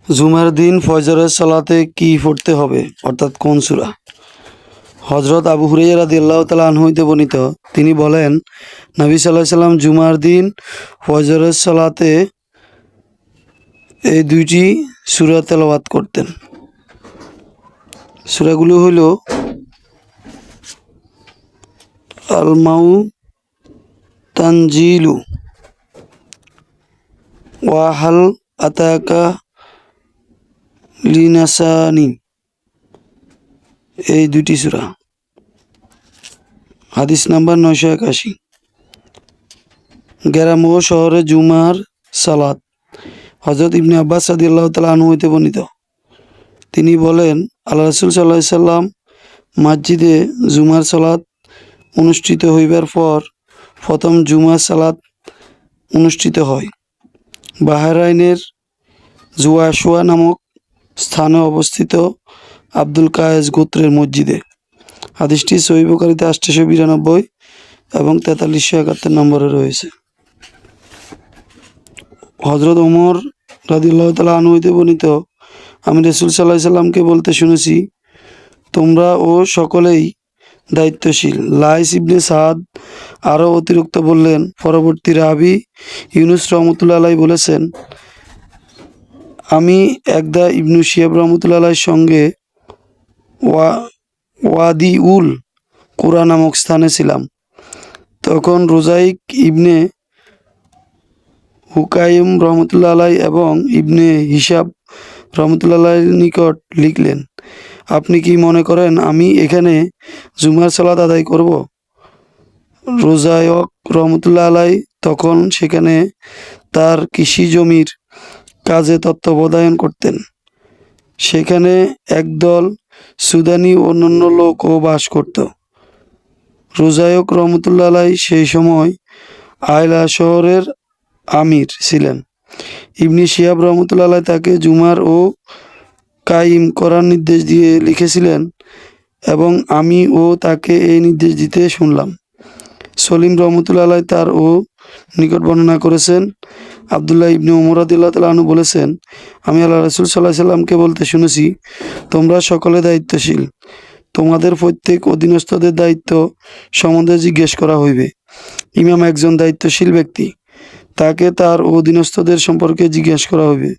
জুমার দিন ফজরের সালাতে কি পড়তে হবে অর্থাৎ কোন সূরা? হযরত আবু হুরায়রা রাদিয়াল্লাহু তাআলা আনহু হইতে বর্ণিত, তিনি বলেন, নবী সাল্লাল্লাহু আলাইহি সাল্লাম জুমার দিন ফজরের সালাতে এই দুইটি সূরা তেলাওয়াত করতেন। সূরাগুলো হইল আল মাউ তানজিলু ওয়া হাল আতাকা লিনাসানি, এই দুটি সূরা। হাদিস নাম্বার 981। গ্রাম ও শহরে জুমার সালাত। হযরত ইবনে আব্বাস রাদিয়াল্লাহু তাআলা আনহু হইতে বর্ণিত, তিনি বলেন, আল্লাহ রাসূল সাল্লাল্লাহু আলাইহি সাল্লাম মসজিদে জুমার সালাত অনুষ্ঠিত হইবার পর প্রথম জুমার সালাত অনুষ্ঠিত হয় বাহরাইনের জুয়াশোয়া নামক স্থানে অবস্থিত আব্দুল কায়েস গোত্রের মসজিদে। হাদিসটি সহিহ বুখারীতে 892 এবং 4371 নম্বরে রয়েছে। হযরত ওমর রাদিয়াল্লাহু তাআলা আনহু হইতে বর্ণিত, আমি রাসূল সাল্লাল্লাহু আলাইহি সাল্লামকে বলতে শুনেছি, তোমরা ও সকলেই দায়িত্বশীল। লাইস ইবনে সাদ আরও অতিরিক্ত বললেন, পরবর্তী রাবি ইউনুস রহমতুল্লাহ আলাইহি বলেছেন, আমি একদা ইবনু শিহাব রহমতুল্লাহ আলাইহির সঙ্গে ওয়াদি উল কুরা নামক স্থানে ছিলাম। তখন রোজাইক ইবনে হুকাইম রহমতুল্লাহ আলাইহি এবং ইবনে হিসাব রহমতুল্লাহ আলাইহির নিকট লিখলেন, আপনি কি মনে করেন আমি এখানে জুমার সালাত আদায় করব? রোজায়ক রহমতুল্লাহ আলাইহি তখন সেখানে তার কৃষি জমির কাজে তত্ত্বাবধান করতেন। সেখানে একদল সুদানি ও অন্যান্য লোকও বাস করত। রোজায়ক রহমতুল্লাহ আলাইহি সেই সময় আয়লা শহরের আমির ছিলেন। ইবনে শিহাব রহমতুল্লাহ আলাইহি তাকে জুমার ও কায়েম করার নির্দেশ দিয়ে লিখেছিলেন এবং আমি ও তাকে এই নির্দেশ দিতে শুনলাম। সলিম রহমতুল্লাহ আলাইহি তার ও নিকট বর্ণনা করেছেন, আব্দুল্লাহ ইবনে উমর রাদিয়াল্লাহু তাআলা আনহু বলেছেন, আমি আল্লাহ রাসূল সাল্লাল্লাহু আলাইহি সাল্লামকে বলতে শুনেছি, তোমরা সকলে দায়িত্বশীল। তোমাদের প্রত্যেক অধীনস্থদের দায়িত্ব সম্বন্ধে জিজ্ঞেস করা হইবে। ইমাম একজন দায়িত্বশীল ব্যক্তি, তাকে তার অধীনস্থদের সম্পর্কে জিজ্ঞেস করা হইবে।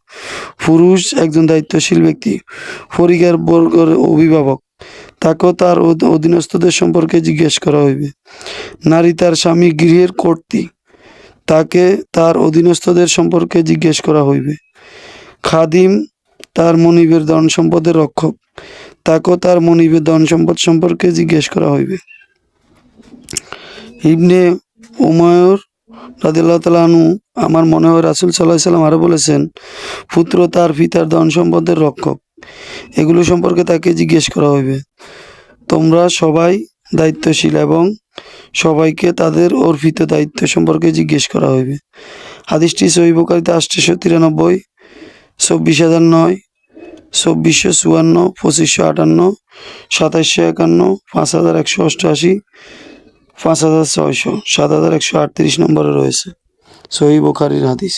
পুরুষ একজন দায়িত্বশীল ব্যক্তি, পরিবার বর্গের অভিভাবক, তাকেও তার অধীনস্থদের সম্পর্কে জিজ্ঞেস করা হইবে। নারী তার স্বামী গৃহের কর্ত্রী, তাকে তার অধীনস্থদের সম্পর্কে জিজ্ঞেস করা হইবে। খাদিম তার মনিবের ধন সম্পদের রক্ষক, তাকেও তার মনিবের ধন সম্পদ সম্পর্কে জিজ্ঞেস করা হইবে। ইবনে উমায়র রাদিয়াল্লাহু তাআলা আনহু, আমার মনে হয় রাসূল সাল্লাল্লাহু আলাইহি সাল্লাম আরও বলেছেন, পুত্র তার পিতার ধন সম্পদের রক্ষক, এগুলো সম্পর্কে তাকে জিজ্ঞেস করা হইবে। তোমরা সবাই দায়িত্বশীল এবং সবাইকে তাদের অর্পিত দায়িত্ব সম্পর্কে জিজ্ঞেস করা হইবে। হাদিসটি সহিহ বুখারীতে 893, 24009, 2454, 2558, 2751, 5188, 5600, 7138 নম্বরে রয়েছে। সহিহ বুখারীর হাদিস।